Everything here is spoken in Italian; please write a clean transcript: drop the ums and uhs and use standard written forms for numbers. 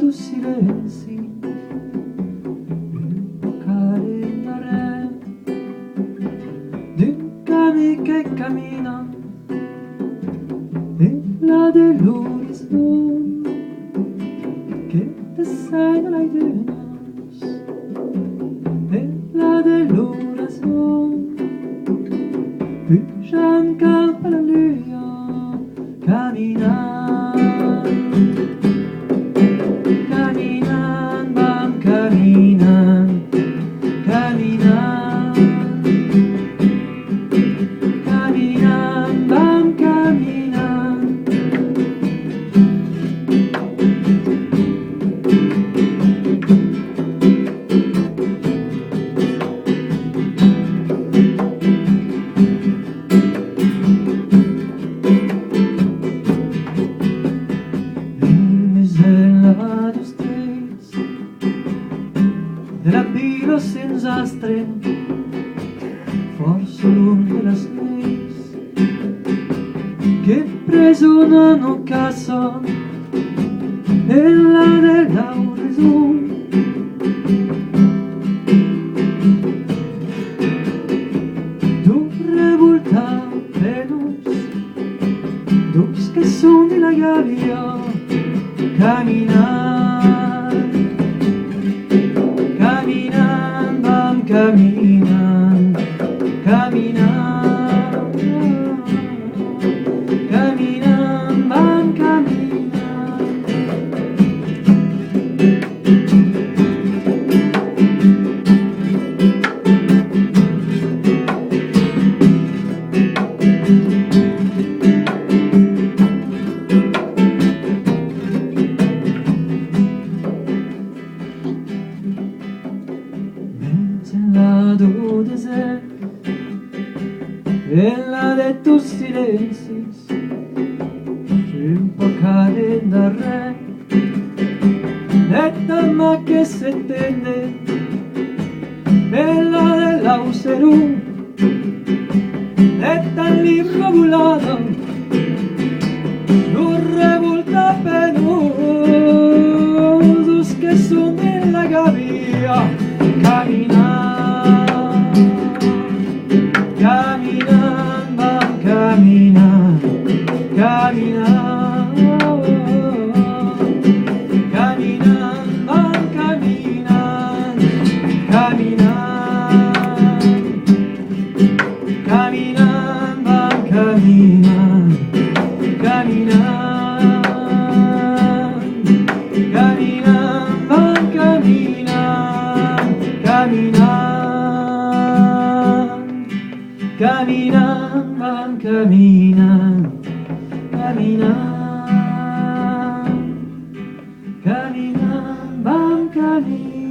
tus silenci calendaré d'un camí que camina en la dell'horizon que descende las dunas en la dell'horizon pujan cap a la luna caminant caminant vam caminant caminant caminant vam caminant de la pila sense astre, força l'un de les lleis que presonen o caça en la de l'horizon. Du revoltar pelos, dus que són de la gàbia, caminant, caminant, vam caminant, caminant, caminant, vam caminant. Do desert en la de tus silencis un po' calendaré netta ma che se tende en la de l'auserum netta libro volata non revolta penosos che son en la gavia caminando. Caminant, vam caminant, caminant, caminant, vam caminant, caminant, caminant, vam caminant, caminant, caminant, vam caminant, caminant. Caminant, vam caminant, caminant, caminant, vam caminant.